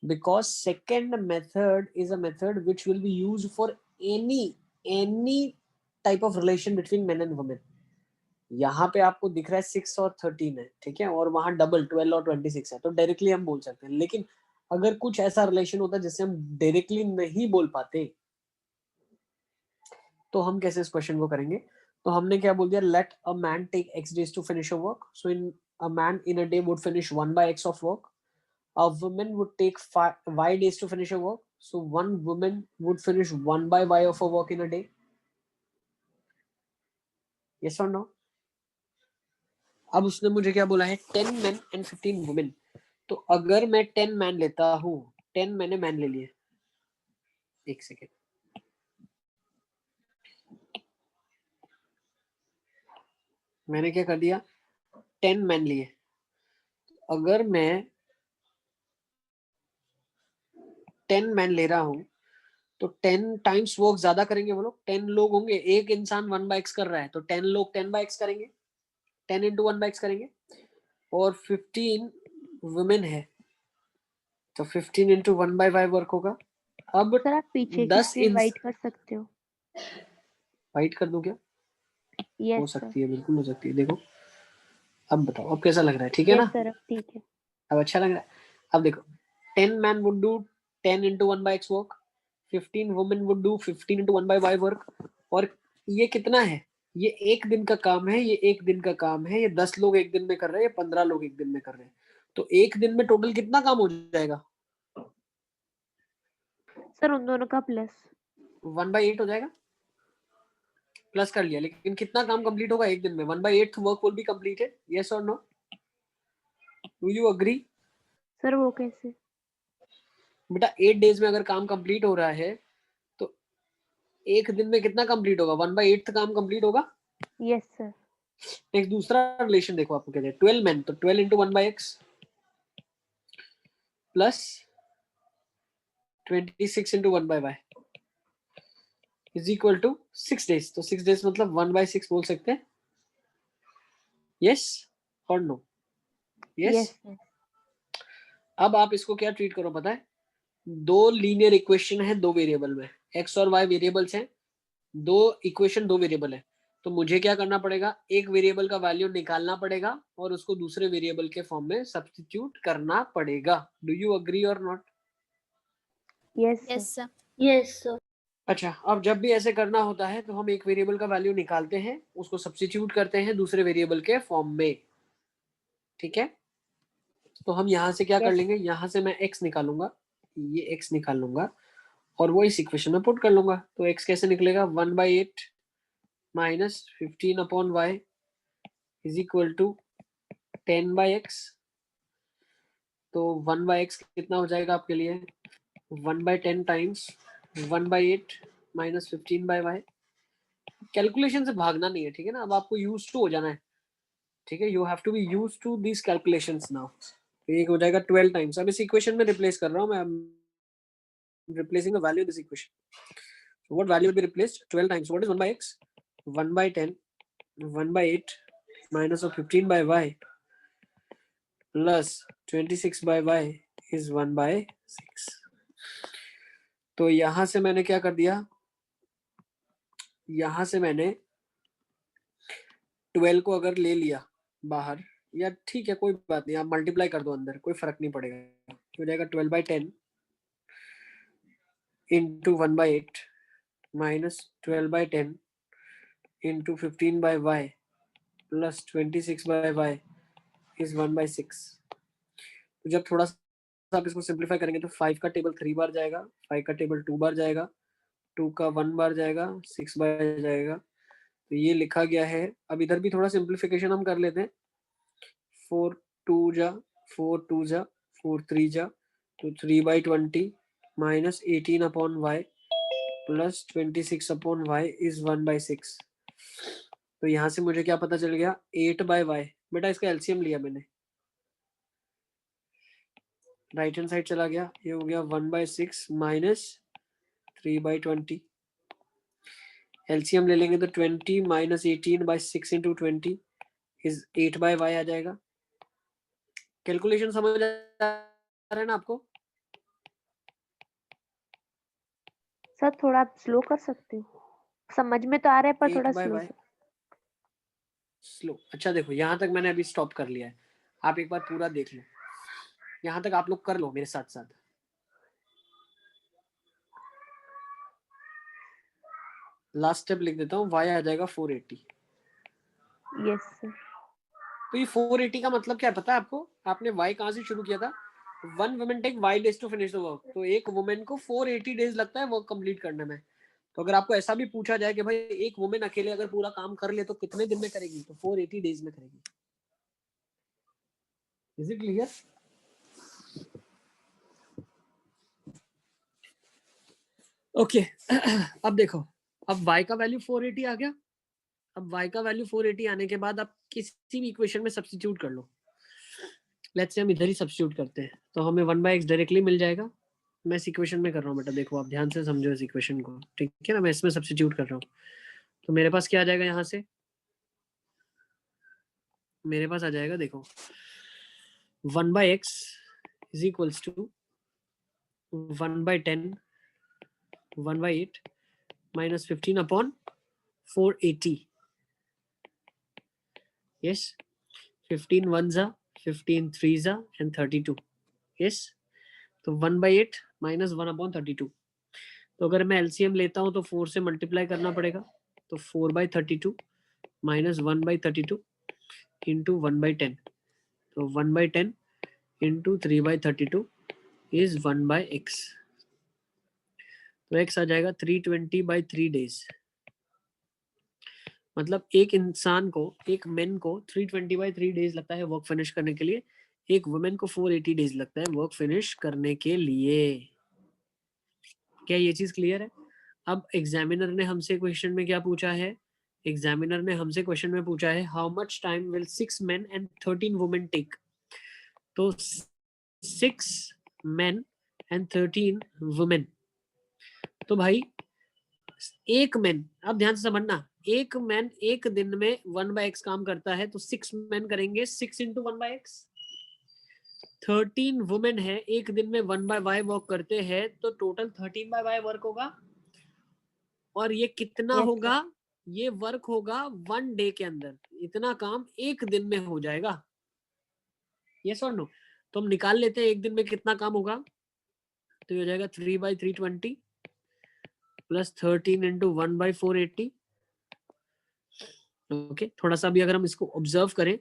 because second method is a method which will be used for any type of relation between men and women. यहाँ पे आपको दिख रहा है 6 और 13 है, ठीक है, और वहां डबल 12 और 26 है, तो डायरेक्टली हम बोल सकते हैं। लेकिन अगर कुछ ऐसा रिलेशन होता है जिससे हम डायरेक्टली नहीं बोल पाते, तो हम कैसे इस क्वेश्चन को करेंगे? तो हमने क्या बोल दिया, let a man take x days to finish a work, so in a man in a day would finish 1 by x of work. A woman would take y days to finish a work, so one woman would finish 1 by y of a work in a day. Yes or no? अब उसने मुझे क्या बोला है, 10 men and 15 women. तो अगर मैं 10 man लेता हूं, 10 मैंने मैन ले लिए, एक सेकेंड, मैंने क्या कर दिया, 10 मैन लिए। अगर मैं 10 मैन ले रहा हूं तो 10 टाइम्स वर्क ज्यादा करेंगे वो लोग, 10 लोग होंगे, एक इंसान 1 बाय x कर रहा है, तो 10 लोग 10 बाय x करेंगे, 10 इंटू 1 बाय x करेंगे, और 15 वुमेन है तो 15 इंटू 1 बाय y वर्क होगा। अब सर आप पीछे की 10 स्क्रीन वाइट कर सकते हो। वाइट कर दूं क्या? यस हो सर। सकती है, बिल्कुल हो सकती है। देखो अब बताओ, अब कैसा लग रहा है? ठीक है यस ना? सर अब ठीक है। अब अच्छा लग रहा है। अब देखो, 10 man would do 10 into 1 by x work, 15 women would do 15 into 1 by y work, और ये कितना है? ये एक दिन का काम है, ये एक दिन का काम है, ये 10 लोग एक दिन में कर रहे हैं, ये 15 लोग एक दिन में कर रहे हैं, तो एक दिन में टोटल कितना काम हो जाएगा? सर उन दोनों का प्लस 1/8 हो जाएगा। प्लस कर लिया, लेकिन कितना काम कंप्लीट होगा एक दिन में? 1/8 work will be completed. Yes और no? Do you agree? Sir वो कैसे? बेटा 8 डेज में अगर काम कंप्लीट हो रहा है तो एक दिन में कितना कंप्लीट होगा? 1/8 काम कंप्लीट होगा। Yes sir. एक दूसरा रिलेशन देखो, आपको कहते हैं 12 मैन, तो 12 into 1 by x plus 26 into 1 by y is equal to 6 days. तो 6 डेज मतलब 1/6 बोल सकते हैं। यस और नो? यस। सर। अब आप इसको क्या ट्रीट करो पता है, दो लीनियर इक्वेशन है दो वेरिएबल में, एक्स और वाई वेरिएबल्स हैं, दो इक्वेशन दो वेरिएबल है, तो मुझे क्या करना पड़ेगा, एक वेरिएबल का वैल्यू निकालना पड़ेगा और उसको दूसरे वेरिएबल के फॉर्म में सब्स्टिट्यूट करना पड़ेगा। डू यू अग्री और not? Yes sir. Yes sir. अच्छा, अब जब भी ऐसे करना होता है तो हम एक वेरिएबल का वैल्यू निकालते हैं, उसको सब्स्टिट्यूट करते हैं दूसरे वेरिएबल के फॉर्म में, ठीक है? तो हम यहाँ से क्या कर लेंगे, यहाँ से मैं x निकालूंगा, ये x निकाल लूंगा और वो इस इक्वेशन में पुट कर लूंगा। तो x कैसे निकलेगा, 1/8 minus 15 upon y is equal to 10/x। तो 1/x कितना हो जाएगा आपके लिए, 1/10 टाइम्स 1/8 माइनस 15/y। कैलकुलेशन से भागना नहीं है, ठीक है ना? अब आपको यूज टू हो जाना है, ठीक है? You have to be use to this calculations now. तो ये हो जाएगा 12 टाइम्स। अब इस इक्वेशन में रिप्लेस कर रहा हूँ मैं, replacing the value of this equation. So what value will be replaced? 12 times. What is 1 by x? 1 by 10, 1 by 8 minus of 15 by y plus 26 by y is 1 by 6. तो यहां से मैंने क्या कर दिया, यहां से मैंने 12 को अगर ले लिया बाहर, या ठीक है कोई बात नहीं, आप मल्टीप्लाई कर दो अंदर, कोई फर्क नहीं पड़ेगा। हो जाएगा 12/10 into 1/8 minus 12/10 into 15/y plus 26/y is 1/6। तो जब थोड़ा सा आप इसको सिंप्लीफाई करेंगे तो 5 का टेबल 3 बार जाएगा, 5 का टेबल 2 बार जाएगा, 2 का 1 बार जाएगा, 6 बार जाएगा। तो ये लिखा गया है। अब इधर भी थोड़ा सिंप्लीफिकेशन हम कर लेते हैं। 4 2 जा 4 2 जा 4 3 जा, तो 3/20 minus 18 upon y plus 26 upon y is 1/6। तो यहाँ से मुझे क्या पता चल गया, 8/y। बेटा इसका एलसीएम लिया मैंने, राइट हैंड साइड चला गया, ये हो गया 1/6 माइनस 3/20। एलसीएम ले लेंगे तो 20 माइनस 18/6 इंटू 20 इज 8/y आ जाएगा। कैलकुलेशन समझ आ रहा है ना आपको? सर थोड़ा आप स्लो कर सकते हो, समझ में तो आ रहा है पर थोड़ा स्लो। स्लो। अच्छा देखो, यहाँ तक मैंने अभी स्टॉप कर लिया है, आप एक बार पूरा देख लो, यहाँ तक आप लोग कर लो मेरे साथ साथ। लास्ट स्टेप लिख देता हूँ, y आ जाएगा 480। Yes sir. तो ये 480 का मतलब क्या है पता है आपको? आपने y कहाँ से शुरू किया था? 1 woman take y days to finish the work। तो एक वुमेन को 480 डेज लगता है वर्क कंप्लीट करने में। तो अगर आपको ऐसा भी पूछा जाए कि भाई एक वुमेन अकेले अगर पूरा काम कर ले तो कितने दिन में करेगी, तो 480 डेज में करेगी। Is it clear? ओके अब देखो, अब y का वैल्यू 480 आ गया। अब y का वैल्यू 480 आने के बाद आप किसी भी इक्वेशन में सब्स्टिट्यूट कर लो। लेट्स से हम इधर ही सब्स्टिट्यूट करते हैं, तो हमें 1/x डायरेक्टली मिल जाएगा। मैं इस इक्वेशन में कर रहा हूँ बेटा, देखो आप ध्यान से समझो इस इक्वेशन को, ठीक है ना? मैं इसमें सब्स्टिट्यूट कर रहा हूँ, तो मेरे पास क्या आ जाएगा? यहाँ से मेरे पास आ जाएगा, देखो 1/x is equals to 1/10 1/8 minus 15 upon 480। yes, 15 ones are 15 threes are and 32। yes, तो 1/8 minus 1 upon 32। तो अगर मैं एलसीएम लेता हूं तो 4 से मल्टीप्लाई करना पड़ेगा, तो 4/32 minus 1/32 into 1/10। तो 1/10 into 3/32 is 1/x। तो x आ जाएगा 320/3 days। मतलब एक इंसान को, एक मेन को 320/3 डेज लगता है वर्क फिनिश करने के लिए, एक वुमेन को 480 डेज लगता है वर्क फिनिश करने के लिए। क्या ये चीज क्लियर है? अब एग्जामिनर ने हमसे क्वेश्चन में क्या पूछा है? एग्जामिनर ने हमसे क्वेश्चन में पूछा है how much time will 6 men and 13 women take. तो 6 men and 13 women, तो भाई एक मैन, अब ध्यान से समझना, एक मैन एक दिन में 1/x काम करता है, तो 6 मैन करेंगे 6 into 1/x। 13 वुमेन है, एक दिन में 1/y वर्क करते हैं, तो टोटल 13/y वर्क होगा। और ये कितना Yes, होगा? ये वर्क होगा 1 डे के अंदर, इतना काम एक दिन में हो जाएगा। यस और नो? तो हम निकाल लेते हैं एक दिन में कितना काम होगा, तो ये हो जाएगा 3/320 प्लस 13 into 1/480। ओके, थोड़ा सा भी अगर हम इसको ऑब्जर्व करें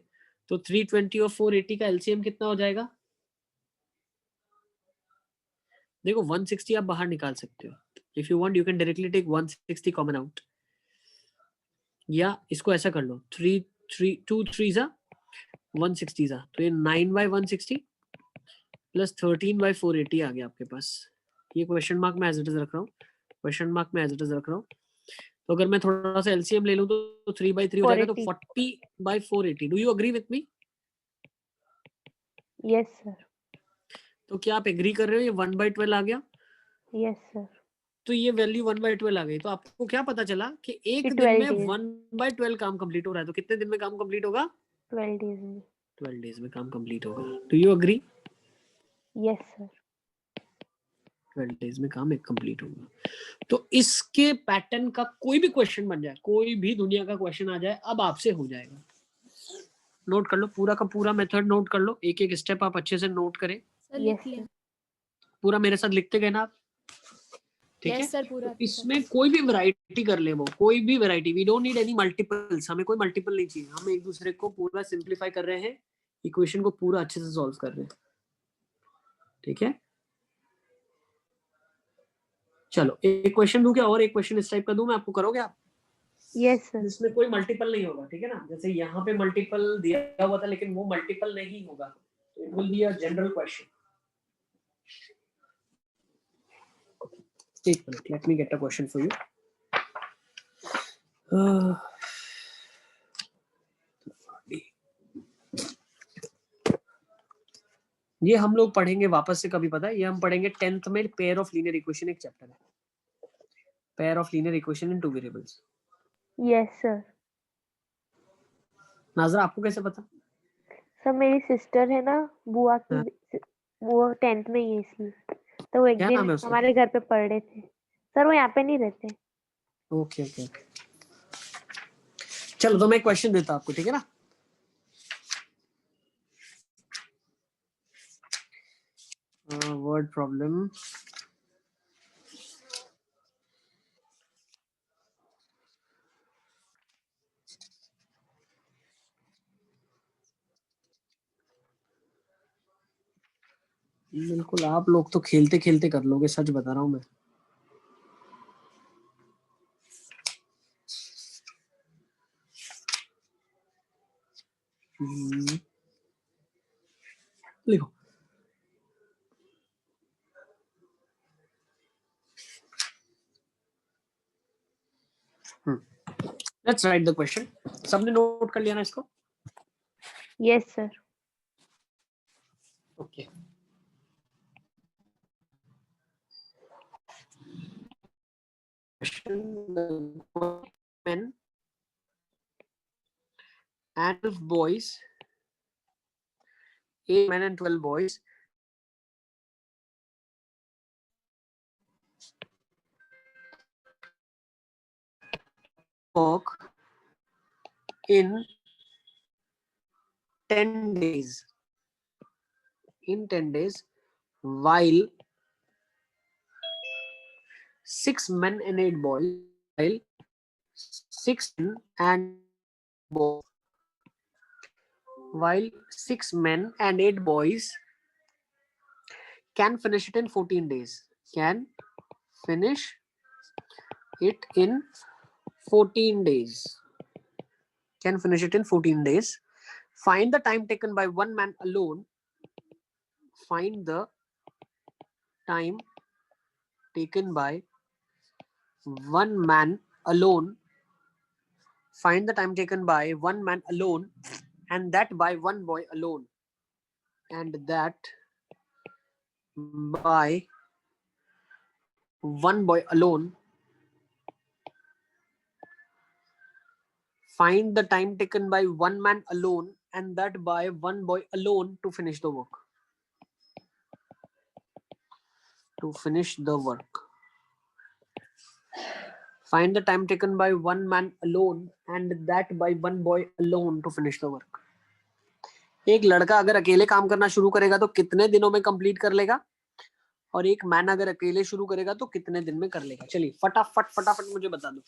तो 320 और 480 का एलसीएम कितना हो जाएगा? देखो 160 आप बाहर निकाल सकते हो, if you want you can directly take 160 common out, या इसको ऐसा कर लो 2 3 जा 160 जा, तो ये 9/160 प्लस 13/480 आ गया आपके पास। ये क्वेश्चन मार्क में एज इट इज रख रहा हूँ, क्वेश्चन मार्क में एज इट इज रख रहा हूँ। तो अगर मैं थोड़ा सा एलसीएम ले लूं तो 3/3 हो जाएगा, तो 40/480। Do you agree with me? Yes sir. तो क्या आप एग्री कर रहे हो ये 1/12 आ गया? Yes sir. तो ये वैल्यू 1/12 आ गई। तो आपको क्या पता चला कि एक दिन में 1/12 काम कंप्लीट हो रहा है, तो कितने दिन में काम कंप्लीट होगा? 12 डेज में। 12 डेज में काम कंप्लीट होगा। Do you agree? Yes sir. 12 days में काम एक कंप्लीट होगा। तो इसके पैटर्न का कोई भी क्वेश्चन बन जाए, कोई भी दुनिया का क्वेश्चन आ जाए, अब आपसे हो जाएगा। नोट कर लो, पूरा का पूरा मेथड नोट कर लो, एक एक स्टेप आप अच्छे से नोट करें। Yes sir. पूरा मेरे साथ लिखते गए ना आप? ठीक है सर, पूरा। तो इसमें कोई भी वैरायटी कर ले, वो कोई भी variety, we don't need any multiples, हमें कोई मल्टीपल नहीं चाहिए, हम एक दूसरे को पूरा सिंपलीफाई कर रहे हैं, इक्वेशन को पूरा अच्छे से सॉल्व कर रहे हैं। ठीक है, चलो एक क्वेश्चन दूं क्या, और एक क्वेश्चन इस टाइप का दूं मैं आपको, करोगे आप? Yes sir. जिसमें कोई मल्टीपल नहीं होगा, ठीक है ना? जैसे यहाँ पे मल्टीपल दिया हुआ था लेकिन वो मल्टीपल नहीं होगा, तो it will be a general question. एक minute, let me get a question for you. ये हम लोग पढ़ेंगे वापस से कभी, पता है? ये हम पढ़ेंगे 10th में, पेयर ऑफ लीनियर इक्वेशन एक चैप्टर है, pair of linear equation in two variables. Yes sir. Nazra आपको कैसे पता? सर मेरी सिस्टर है ना, बुआ की, वो 10th में ही है इसलिए, तो वो एक क्या नाम दिन है उसका? हमारे घर पे पढ़ रहे थे। सर वो यहाँ पे नहीं रहते। ओके ओके ओके, चलो तो मैं क्वेश्चन देता हूं आपको, ठीक है ना। वर्ड प्रॉब्लम, बिल्कुल आप लोग तो खेलते खेलते कर लोगे, सच बता रहा हूं मैं। लिखो। Let's write the question. सबने नोट कर लिया ना इसको? Yes sir. Okay. Men and 12 boys, 8 men and 12 boys work in 10 days. In 10 days, while 6 men and 8 boys, while 6 men and boys, while 6 men and 8 boys can finish it in 14 days. Can finish it in 14 days. Can finish it in 14 days. Find the time taken by one man alone. Find the time taken by one man alone. Find the time taken by one man alone, and that by one boy alone, and that by one boy alone. Find the time taken by one man alone, and that by one boy alone to finish the work. To finish the work. Find the time taken by one man alone, and that by one boy alone to finish the work. एक लड़का अगर अकेले काम करना शुरू करेगा तो कितने दिनों में कंप्लीट कर लेगा, और एक मैन अगर अकेले शुरू करेगा तो कितने दिन में कर लेगा। चलिए फटाफट फटाफट मुझे बता दो।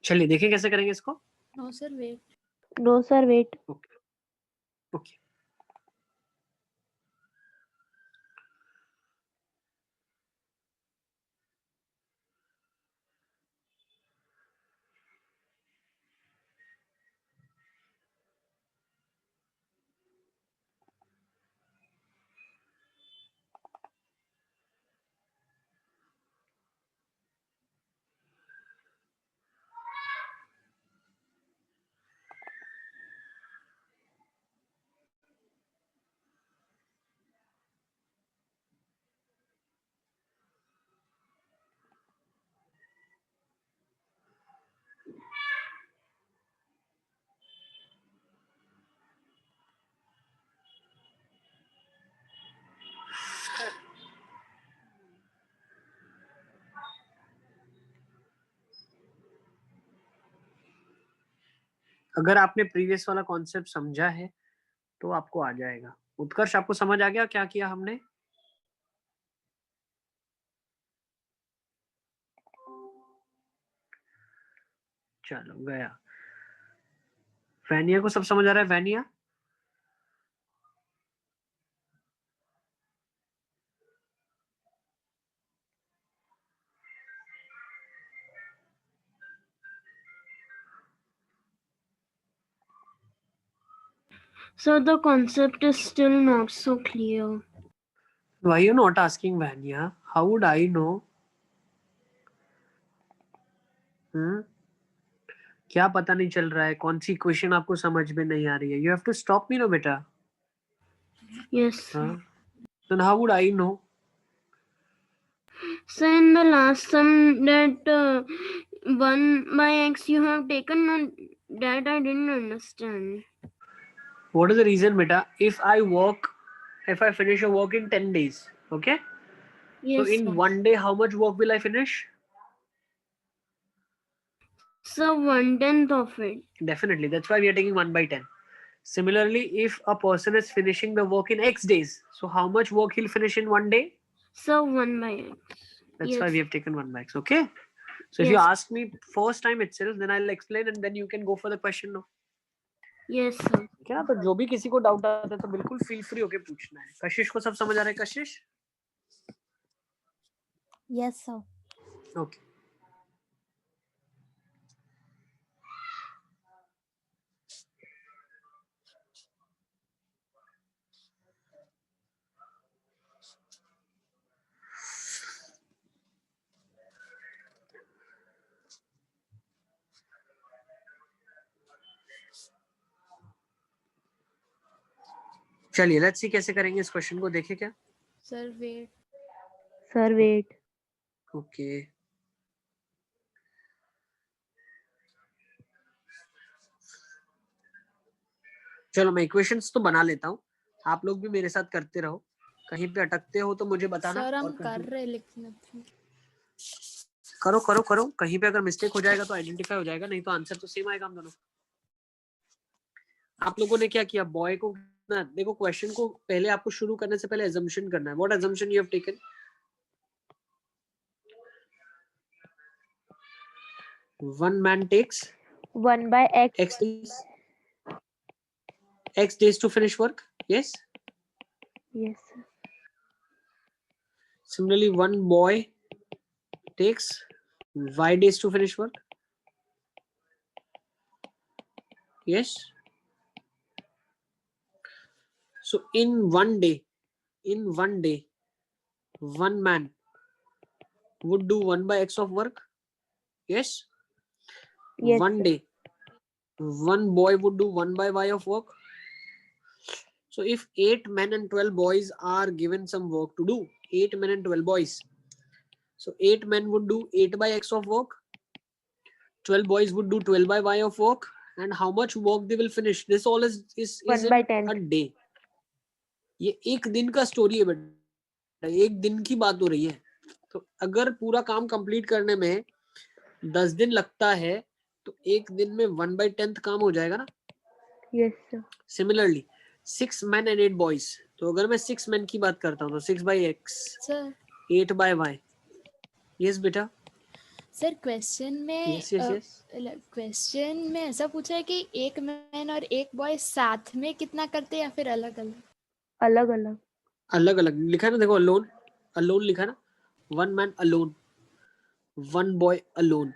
चलिए देखिए कैसे करेंगे इसको। No sir wait. No sir wait. Okay okay, अगर आपने प्रीवियस वाला कॉन्सेप्ट समझा है तो आपको आ जाएगा। उत्कर्ष, आपको समझ आ गया क्या किया हमने? चलो गया। वैनिया को सब समझ आ रहा है? वैनिया, So the concept is still not so clear. why you not asking Vanya? How would I know? क्या पता नहीं चल रहा है? कौन सी इक्वेशन आपको समझ में नहीं आ रही है? You have to stop me, no बेटा। Yes. Then how would I know? So in the last sum that 1 by x you have taken, that I didn't understand. What is the reason, beta? If I finish a work in 10 days, okay? Yes, so in sir. 1 day, how much work will I finish? So 1/10 of it. Definitely. That's why we are taking 1 by 10. Similarly, if a person is finishing the work in X days, so how much work he'll finish in 1 day? So 1 by x. That's Yes. why we have taken 1 by X, okay? So if you Yes. ask me first time itself, then I'll explain and then you can go for the question now. Yes, sir. क्या? तो जो भी किसी को doubt आता है तो बिल्कुल फील फ्री होके पूछना है। कशिश को सब समझ आ रहा है? कशिश? Yes, sir. ओके। चलिए लेट्स सी कैसे करेंगे इस क्वेश्चन को, देखें क्या? Sir, wait. Sir wait. Okay चलो मैं इक्वेशंस तो बना लेता हूँ, आप लोग भी मेरे साथ करते रहो। कहीं पे अटकते हो तो मुझे बताना। सर हम और कर रहे लेकिन करो करो करो, कहीं पे अगर मिस्टेक हो जाएगा तो आइडेंटिफाई हो जाएगा, नहीं तो आंसर तो सेम आएगा हम दोनों। आप लोगों ने क्या किया? बॉय को ना देखो, क्वेश्चन को पहले आपको शुरू करने से पहले अजम्पशन करना है। What assumption you have taken? One man takes 1 by x x days to finish work. Yes. yes sir. Similarly, one boy takes y days to finish work. Yes. So in one day, one man would do 1 by x of work. Yes. Yes, One sir. day, one boy would do 1 by y of work. So if 8 men and 12 boys are given some work to do, 8 men and 12 boys, so 8 men would do 8 by x of work, 12 boys would do 12 by y of work, and how much work they will finish? This all is 1 by 10. a day. ये एक दिन का story है बेटा, एक दिन की बात हो रही है। तो अगर पूरा काम कंप्लीट करने में 10 दिन लगता है तो एक दिन में 1/10 काम हो जाएगा ना। Yes sir. Similarly 6 men and 8 boys, तो अगर मैं 6 men की बात करता हूँ तो 6 by x, sir 8 by y. Yes बेटा। सर क्वेश्चन में यस यस यस क्वेश्चन में ऐसा पूछा है कि एक मैन और एक बॉय साथ में कितना करते हैं या फिर अलग अलग? अलग अलग। अलग अलग लिखा है ना, देखो अलोन, अलोन लिखा है ना, one man alone, one boy alone,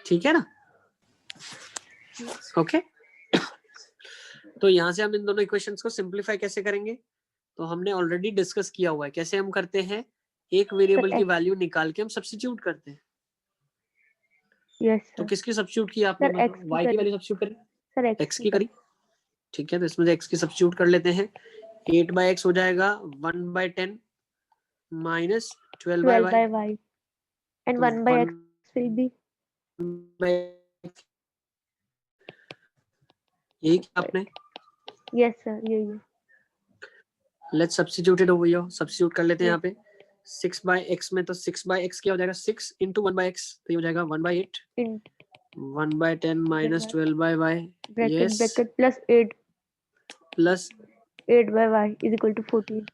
ठीक है ना? ओके तो यहाँ से हम इन दोनों इक्वेशंस को सिंप्लीफाई कैसे करेंगे? तो हमने ऑलरेडी डिस्कस किया हुआ है। कैसे हम करते हैं? एक वेरिएबल की वैल्यू निकाल के हम सब्स्टिट्यूट करते हैं। यस तो सर। किसकी सब्स्टिट्यूट की आपने? सर x y की वैल्यू सब्स्टिट्यूट करी? सर x की करी, ठीक है। तो इसमें से x की सब्स्टिट्यूट कर लेते हैं। 8 by x हो जाएगा 1/10 minus 12 by y and 1 by x will be यही किया आपने? yes sir यही है। Let's substitute it over here. Substitute कर लेते हैं यहाँ पे। 6 by x में तो 6 by x क्या हो जाएगा? 6 into 1 by x, तो ये हो जाएगा 1/8 1/10 minus 12/y. Bracket Yes. Bracket plus 8 Plus 8/y is equal to 14।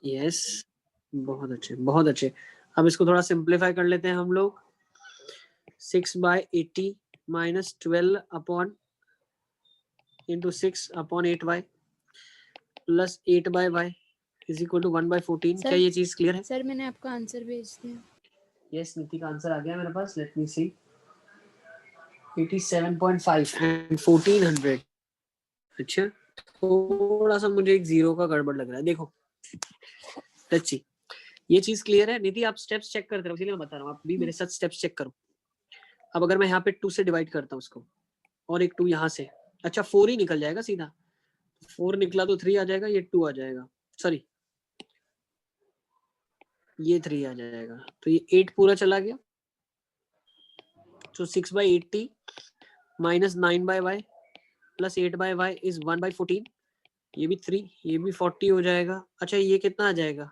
yes. बहुत अच्छे, बहुत अच्छे। अब इसको थोड़ा सिंप्लीफाई कर लेते हैं हम लोग। 6/80 minus 12 upon into 6 upon 8y plus 8/y is equal to 1/14। Sir, क्या ये चीज क्लियर है? सर मैंने आपको आंसर भेज दिया। यस, नीति का आंसर आ गया मेरे पास। Let me C. 87.5 and 1400। अच्छा, थोड़ा सा मुझे एक जीरो का गड़बड़ लग रहा है। देखो, लेट्स सी। ये चीज क्लियर है? नीति आप स्टेप्स चेक करते रहो, इसलिए मैं बता रहा हूँ। आप भी मेरे साथ स्टेप्स चेक करो। अब अगर मैं यहाँ पे 2 से डिवाइड करता हूँ उसको, और एक 2 यहाँ से, अच्छा 4 ही निकल जाएगा सीधा। 4 निकला तो 3 आ जाएगा, ये 2 आ जाएगा, सॉरी ये 3 आ जाएगा, तो ये 8 पूरा चला गया। तो 6/80 minus 9/y plus 8/y is 1/14। ये भी 3, ये भी 40 हो जाएगा। अच्छा ये कितना आ जाएगा?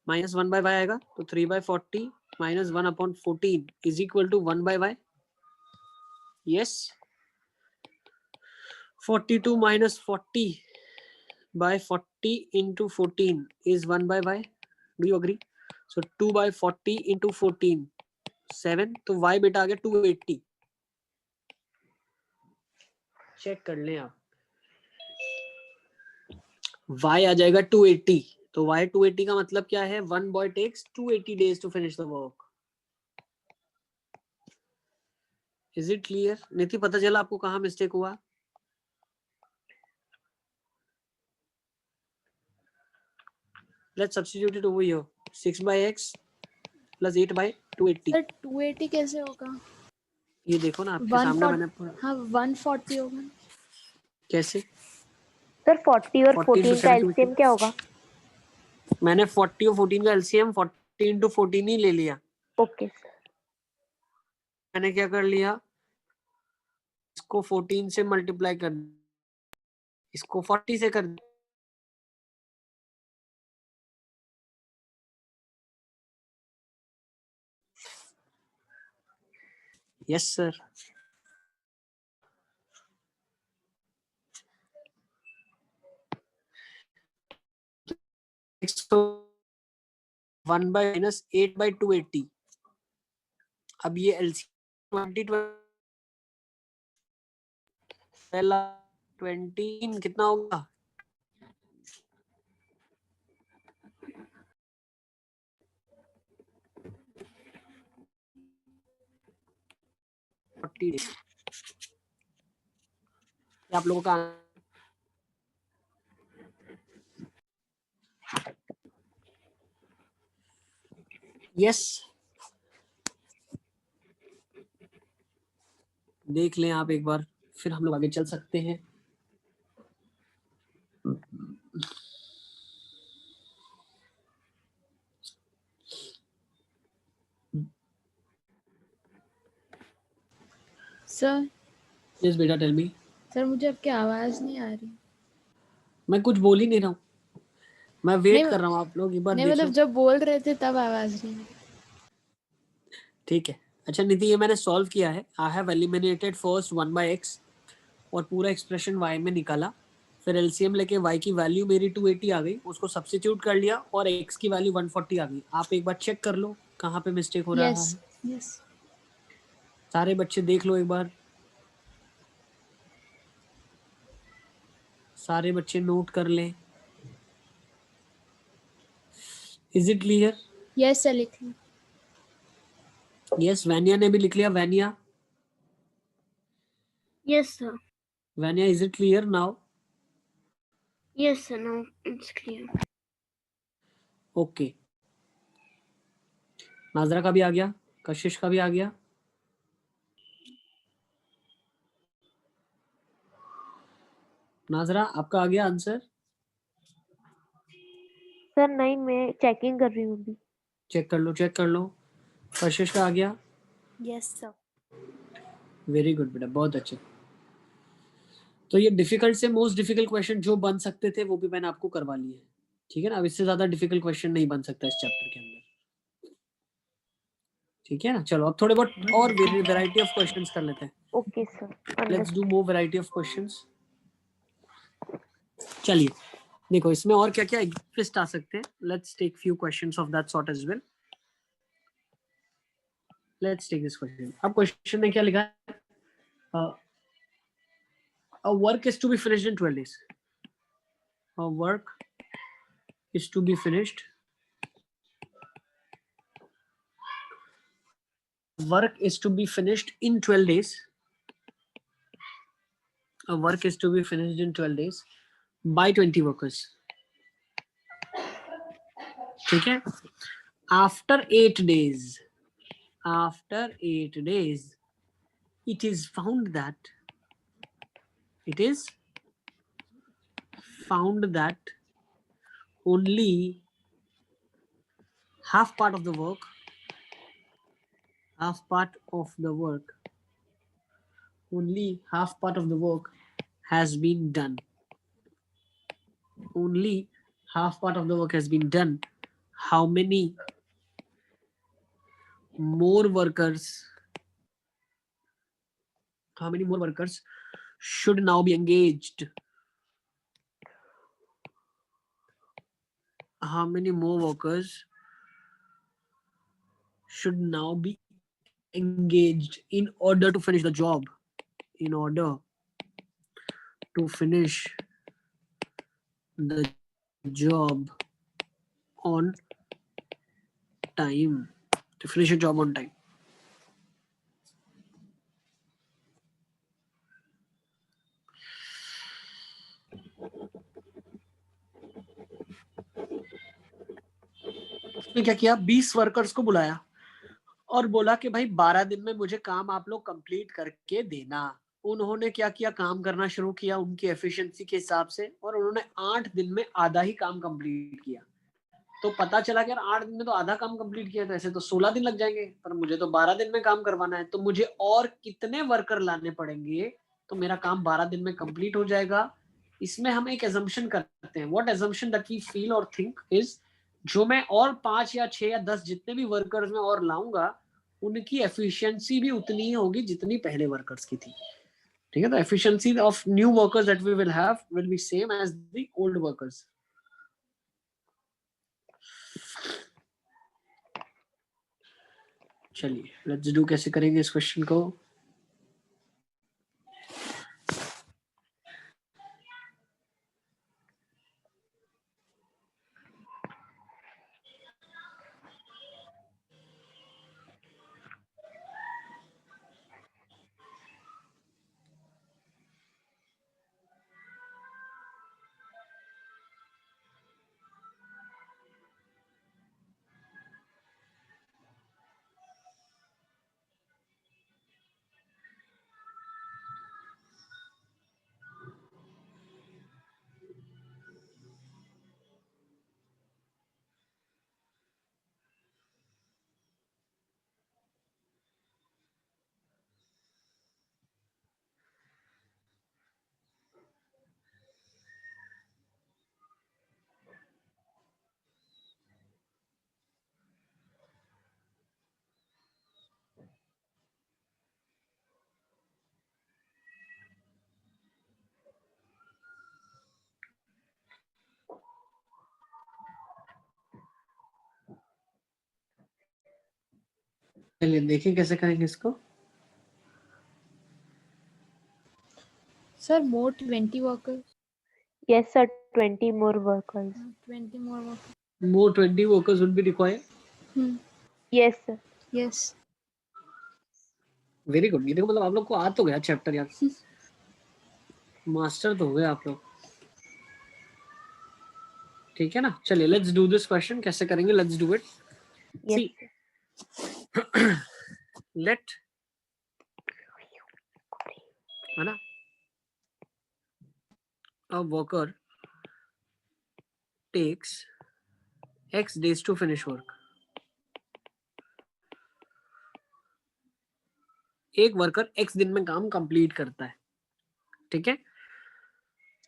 माइनस 1/y आएगा, तो 3/40 minus 1/14 is equal to 1/y। yes, 42 minus 40/40 into 14 is 1/y। do you agree? so 2/40 into 14 7, तो y बेटा आ गया 280। चेक कर लें आप, y आ जाएगा 280। तो y 280 का मतलब क्या है? One boy takes 280 days to finish the work। Is it clear? Niti पता चला आपको कहाँ मिस्टेक हुआ? Let's substitute it over here. 6/x plus 8/280। Sir 280 कैसे होगा? ये देखो ना आपके सामने मैंने पूरा। हाँ 140 होगा। कैसे? सर 40 और 40 14 का एलसीएम क्या होगा? मैंने 40 और 14 का एलसीएम 40 into 14 ही ले लिया। Okay sir. मैंने क्या कर लिया, इसको 14 से मल्टीप्लाई कर, इसको 40 से कर। Yes sir. तो 1/-8/280। अब ये एलसीएम 20 कितना होगा? आप लोगों का यस देख लें आप एक बार, फिर हम लोग आगे चल सकते हैं। सर यस बेटा टेल मी। सर मुझे आपकी आवाज नहीं आ रही। मैं कुछ बोल ही नहीं रहा हूँ, मैं वेट नहीं, कर रहा हूँ। आप लोग एक बार नहीं देख मतलब लो। जब बोल रहे थे तब आवाज नहीं आ रही। ठीक है। अच्छा नीति, ये मैंने सॉल्व किया है। I have eliminated first 1/x और पूरा एक्सप्रेशन y में निकाला। फिर एलसीएम लेके y की वैल्यू मेरी 280 आ गई, उसको सब्स्टिट्यूट कर लिया और x की वैल्यू 140 आ गई। आप एक बार चेक कर लो कहाँ पे मिस्टेक हो रहा है। यस सारे बच्चे देख लो एक बार, सारे बच्चे नोट कर लें। Is it clear? Yes sir लिख लो। यस, वैनिया ने भी लिख लिया। Vania, Yes, sir. Vania is it clear now? Yes, sir. Now it's clear. Okay, Nazra का भी आ गया, कशिश का भी आ गया। नाजरा आपका आ गया आंसर? सर नहीं, मैं चेकिंग कर रही हूँ अभी। चेक कर लो, चेक कर लो। कशिश का आ गया? Yes sir. वेरी गुड बेटा, बहुत अच्छे। तो ये डिफिकल्ट से मोस्ट डिफिकल्ट क्वेश्चन जो बन सकते थे वो भी मैंने आपको करवा लिए हैं। ठीक है ना? अब इससे ज्यादा डिफिकल्ट क्वेश्चन नहीं बन सकता इस चैप्टर के अंदर। ठीक है ना। चलो अब थोड़े बहुत और वैरायटी ऑफ क्वेश्चंस कर लेते हैं. Okay, sir. Let's do Understood. More variety of questions. चलिए देखो इसमें और क्या क्या ट्विस्ट आ सकते हैं. Let's take few questions of that sort as well. Let's take this question. अब क्वेश्चन में क्या लिखा है? A work is to be finished in 12 days. A work is to be finished. Work is to be finished in 12 days. A work is to be finished in 12 days by 20 workers. ठीक है. After 8 days, it is found that only half part of the work has been done. Only half part of the work has been done. How many more workers should now be engaged? How many more workers should now be engaged in order to finish the job? In order to finish the job on time. To finish a job on time. उसने क्या किया? 20 workers को बुलाया और बोला कि भाई 12 दिन में मुझे काम आप लोग कंप्लीट करके देना. उन्होंने क्या किया? काम करना शुरू किया उनकी एफिशिएंसी के हिसाब से और उन्होंने 8 दिन में आधा ही काम कंप्लीट किया. तो पता चला कि यार 8 दिन में तो आधा काम कंप्लीट किया था. ऐसे तो 16 दिन लग जाएंगे पर मुझे तो 12 दिन में काम करवाना है. तो मुझे और कितने वर्कर लाने पड़ेंगे तो मेरा काम 12 दिन में कंप्लीट हो जाएगा. इसमें हम एक assumption करते हैं. What assumption that we feel or think is जो मैं और 5 या 6 या 10 जितने भी वर्कर्स में और लाऊंगा उनकी एफिशिएंसी भी उतनी ही होगी जितनी पहले वर्कर्स की थी. ठीक है. तो efficiency of new workers that we will have will be same as the old workers. चलिए लेट्स डू. कैसे करेंगे इस क्वेश्चन को? चलिए देखिए कैसे करेंगे इसको. Sir, more 20 workers. Yes, sir. 20 more workers. 20 more workers. More 20 workers would be required. Yes, sir. Yes. Very good. ये देखो मतलब आप लोग को आ तो गया चैप्टर यार. मास्टर तो हो गए आप लोग. ठीक है ना. चलिए लेट्स डू दिस क्वेश्चन. कैसे करेंगे? Let's do it. Yes. See. Let है ना a worker takes X days to finish work. एक वर्कर X दिन में काम कंप्लीट करता है. ठीक है.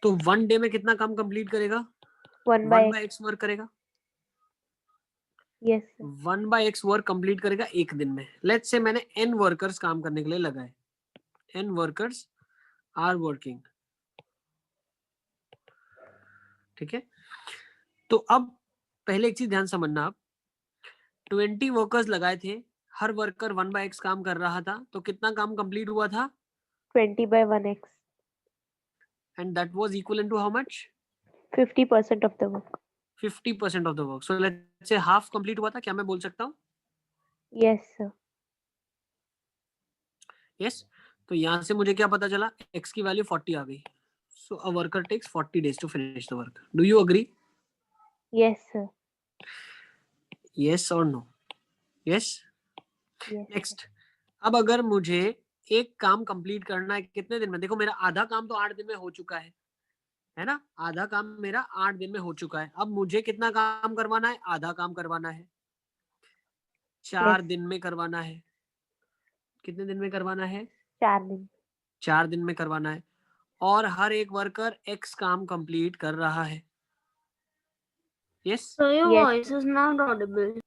तो 1 डे में कितना काम कंप्लीट करेगा? 1 by 1 by X वर्क करेगा. Yes sir. 1/x work complete करेगा एक दिन में। लेट्स से मैंने n वर्कर्स काम करने के लिए लगाए, n वर्कर्स आर वर्किंग, ठीक है। तो अब पहले एक चीज ध्यान समझना, आप 20 वर्कर्स लगाए थे, हर वर्कर 1/x काम कर रहा था, तो कितना काम कंप्लीट हुआ था? 20/1x, and that was equal to how much? 50% of the work. 50% of the work. So let's say half complete हुआ था, क्या मैं बोल सकता हूँ? Yes sir. यस। तो यहाँ से मुझे क्या पता चला, x की वैल्यू 40 आ गई। So a worker takes 40 days to finish the work. Do you agree? Yes sir. Yes और नो? यस। यस। नेक्स्ट, अब अगर मुझे एक काम कंप्लीट करना है कितने दिन में? देखो मेरा आधा काम तो 8 दिन में हो चुका है ना, आधा काम मेरा 8 दिन में हो चुका है। अब मुझे कितना काम करवाना है? आधा काम करवाना है, 4 Yes. दिन में करवाना है। कितने दिन में करवाना है? 4 दिन। 4 दिन में करवाना है। और हर एक वर्कर x काम कंप्लीट कर रहा है। Yes. So your Yes. voice is not audible.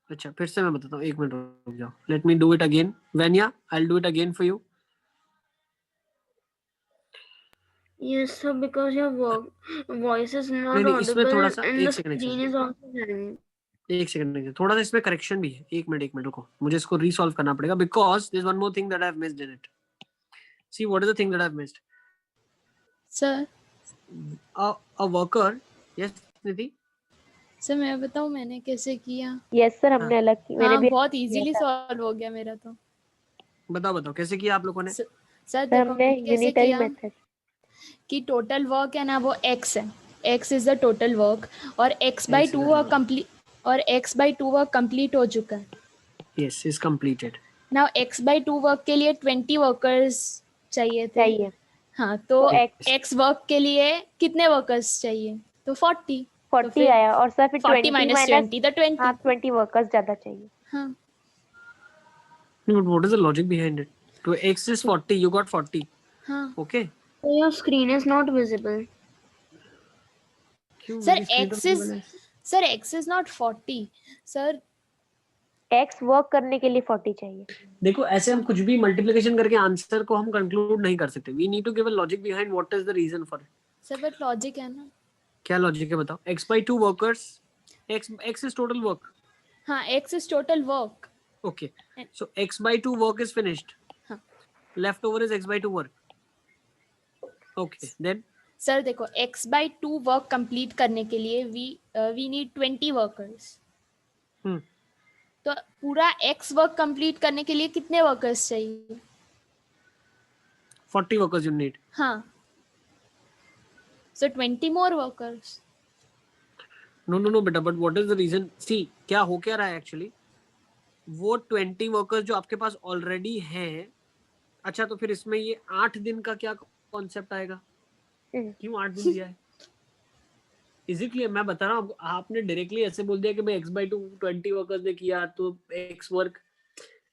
अच्छा, फिर से मैं बताता हूँ, 1 मिनट रुक जाओ। Let me do it again. Vanya, I will do it again for you. Yes, sir, because your voice is not नहीं, इसमें audible थोड़ा सा and एक the second screen is also hanging. एक सेकंड थोड़ा सा इसमें करेक्शन भी है। एक मिनट रुको, मुझे इसको रीसॉल्व करना पड़ेगा, because there is one more thing that I have missed in it. See what is the thing that I have missed? Sir a worker, yes Nidhi, sir मैं बताऊं मैंने कैसे किया? यस सर, हमने अलग की, मैंने हाँ भी बहुत किया इजीली था। सॉल्व हो गया मेरा तो। बताओ कैसे किया आप लोगों ने? सर सर देखो हमने मैंने कैसे यूनिटरी किया मेथड। कि टोटल वर्क है ना वो x है, x is the total work, और x/2 वर्क कंप्लीट, और x/2 वर्क कंप्लीट हो चुका है। Yes, is completed. Now x/2 work के लिए 20 वर्कर्स चाहिए थे। चाहिए हाँ तो तो x वर्क के लिए कितने वर्कर्स चाहिए? तो 40। 40 फिर आया, और सर फिर 40 20 माइनस माइनस, 20 तो 20। हाँ 20 वर्कर्स ज्यादा चाहिए। हाँ But what is the logic behind it? To x is 40, you got 40. हाँ Okay. So your screen is not visible. क्यों सर मेरी स्क्रीन तो visible है? Sir x is not 40 sir. X work करने के लिए 40 चाहिए। देखो ऐसे हम कुछ भी मल्टीप्लिकेशन करके आंसर को हम कंक्लूड नहीं कर सकते। We need to give a logic behind what is the reason for it. Sir but logic है ना। क्या लॉजिक है बताओ? x/2 workers, x is total work. हाँ x is total work. Okay, so x/2 work is finished, हाँ left over is x/2 work. Okay then sir देखो x/2 work complete करने के लिए वी नीड 20 वर्कर्स। तो पूरा x वर्क कंप्लीट करने के लिए कितने वर्कर्स चाहिए? 40 वर्कर्स यू नीड। हाँ सो 20 मोर वर्कर्स। नो बेटा, but what is the reason? See क्या हो क्या रहा है एक्चुअली, वो 20 वर्कर्स जो आपके पास ऑलरेडी हैं। अच्छा तो फिर इसमें ये 8 दिन का क्या कॉन्सेप्ट आएगा? क्यों 8 दिन दिया है? Is it clear? मैं बता रहा हूँ, आपने डायरेक्टली ऐसे बोल दिया कि भाई x/2 20 वर्कर्स ने किया तो x वर्क,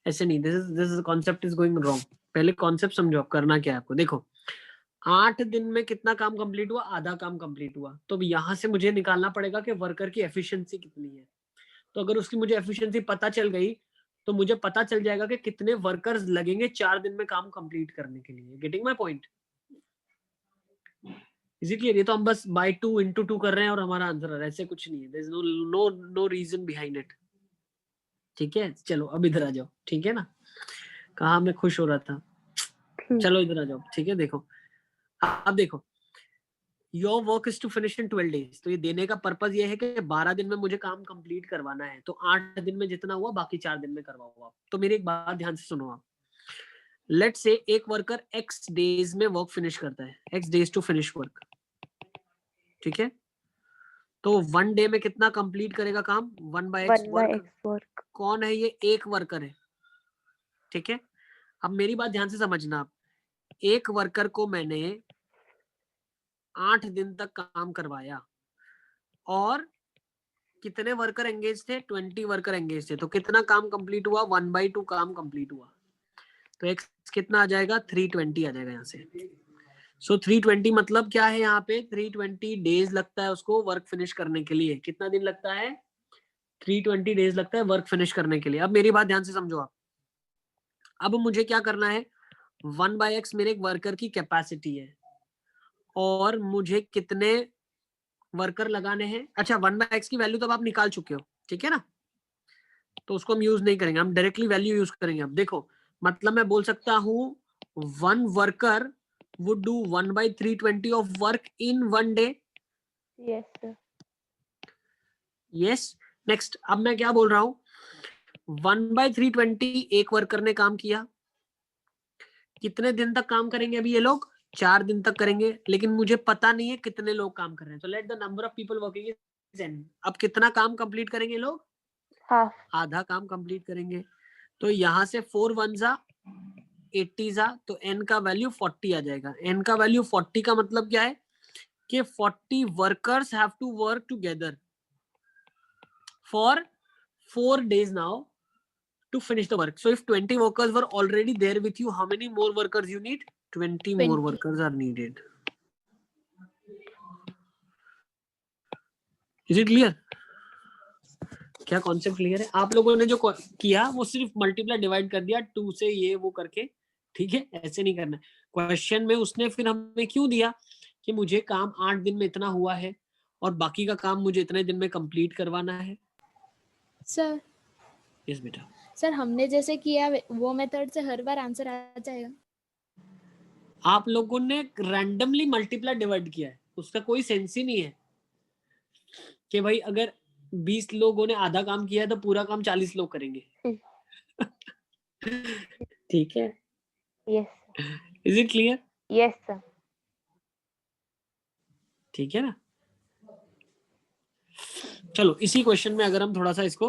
ऐसे नहीं। This concept is going wrong. पहले कॉन्सेप्ट समझो आप करना क्या है आपको। देखो 8 दिन में कितना काम कंप्लीट हुआ? आधा काम कंप्लीट हुआ। तो यहाँ से मुझे निकालना पड़ेगा कि वर्कर की एफिशिएंसी कितनी है। तो अगर उसकी मुझे एफिशिएंसी पता चल गई तो मुझे पता चल जाएगा कि कितने वर्कर्स लगेंगे 4 दिन में काम कंप्लीट करने के लिए। Getting my point? Is it clear? ये तो हम बस बाय 2 into 2 कर रहे हैं और हमारा आंसर आ रहा है, ऐसे कुछ नहीं है। There is no reason behind it. ठीक है, चलो अब इधर आ जाओ। ठीक है ना, कहा मैं खुश हो रहा था। चलो इधर आ जाओ। ठीक है, देखो अब देखो, your work is to finish in 12 days। तो ये देने का पर्पज ये है कि 12 दिन में मुझे काम कंप्लीट करवाना है। तो 8 दिन में जितना हुआ बाकी 4 दिन में करवाओ आप। तो मेरी एक बात ध्यान से सुनो आप। लेट्स से एक वर्कर x डेज में वर्क फिनिश करता है, x days to finish work. ठीक है, तो 1 डे में कितना कंप्लीट करेगा काम? 1/x work. कौन है ये? एक वर्कर है। ठीक है, अब मेरी बात ध्यान से समझना आप। एक वर्कर को मैंने 8 दिन तक काम करवाया और कितने वर्कर एंगेज थे? 20 वर्कर एंगेज थे। तो कितना काम कंप्लीट हुआ? 1/2 काम कंप्लीट हुआ। तो x कितना आ जाएगा? 320 आ जाएगा यहाँ से। सो 320 मतलब क्या है? यहाँ पे 320 डेज लगता है उसको वर्क फिनिश करने के लिए। कितना दिन लगता है? 320 डेज लगता है वर्क फिनिश करने के लिए। अब मेरी बात ध्यान से समझो आप। अब मुझे क्या करना है, 1/x मेरे एक वर्कर की कैपेसिटी है और मुझे कितने वर्कर लगाने हैं। अच्छा 1/x की वैल्यू तो अब आप निकाल चुके हो, ठीक है ना, तो उसको हम यूज नहीं करेंगे, हम डायरेक्टली वैल्यू यूज करेंगे। अब देखो मतलब मैं बोल सकता हूं 1 worker would do 1/320 of work in 1 day. Yes, sir. Yes. Next, अब मैं क्या बोल रहा हूं, 1/320 एक वर्कर ने काम किया। कितने दिन तक काम करेंगे अभी ये लोग? 4 दिन तक करेंगे, लेकिन मुझे पता नहीं है कितने लोग काम कर रहे हैं। तो let the number of people working is n। अब कितना काम कंप्लीट करेंगे लोग? Half. आधा काम कंप्लीट करेंगे। तो यहां से 4 1 80 तो n का वैल्यू 40 आ जाएगा। n का वैल्यू 40 का मतलब क्या है कि 40 workers have to work together for 4 days now to finish the work. So if 20 workers were already there with you, how many more workers you need? 20 more 20. workers are needed. Is it clear? क्या concept clear है? आप लोगों ने जो किया वो सिर्फ multiply divide कर दिया 2 से ये वो करके, ठीक है, ऐसे नहीं करना। क्वेश्चन में उसने फिर हमें क्यों दिया कि मुझे काम 8 दिन में इतना हुआ है और बाकी का काम मुझे इतने दिन में कंप्लीट करवाना है। सर यस बेटा। सर हमने जैसे किया वो मेथड से हर बार आंसर आ जाएगा? आप लोगों ने रैंडमली मल्टीप्लाई डिवाइड किया है, उसका कोई सेंस ही नहीं है कि भाई अगर 20 लोगों ने आधा काम किया है तो पूरा काम 40 लोग करेंगे। ठीक है, Yes, sir. Is it clear? Yes, sir. ठीक है ना। चलो इसी क्वेश्चन में अगर हम थोड़ा सा इसको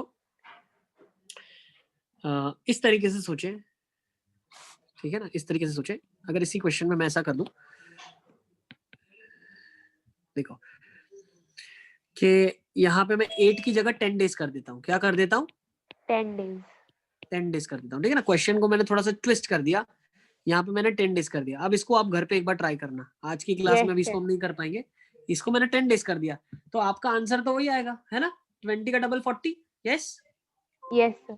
इस तरीके से सोचे, ठीक है ना, इस तरीके से सोचे। अगर इसी क्वेश्चन में मैं ऐसा कर दूं, देखो कि यहाँ पे मैं 8 की जगह 10 डेज कर देता हूँ। क्या कर देता हूँ? 10 days. 10 डेज कर देता हूँ, ठीक है ना। क्वेश्चन को मैंने थोड़ा सा ट्विस्ट कर दिया, यहाँ पे मैंने 10 डेज कर दिया। अब इसको आप घर पे एक बार ट्राई करना, आज की क्लास में अभी इसको हम नहीं कर पाएंगे। इसको मैंने 10 डेज कर दिया तो आपका आंसर तो वही आएगा, है ना, 20 का double 40। Yes Yes, sir.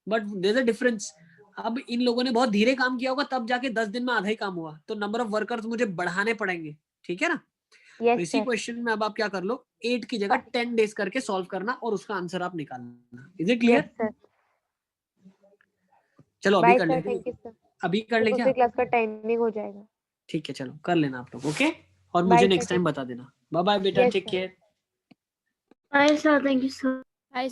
But there is a difference. अब इन लोगों ने बहुत धीरे काम किया होगा तब जाके 10 दिन में आधा ही काम हुआ, तो नंबर ऑफ वर्कर्स मुझे बढ़ाने पड़ेंगे, ठीक है ना। Yes, तो इसी sir. क्वेश्चन में अब आप क्या कर लो, 8 की जगह 10 डेज करके सॉल्व करना और उसका आंसर आप निकालना। Is it clear? Yes, sir. चलो अभी Bye, कर sir. लेते Thank you, हैं, sir. अभी कर ले क्या? दूसरी क्लास का टाइमिंग हो जाएगा। ठीक है चलो कर लेना आप लोग, ओके। और Bye, मुझे sir. नेक्स्ट टाइम बता देना। बाय बाय बेटा, Yes, take sir. Care. Bye, sir. Thank you, sir. Hi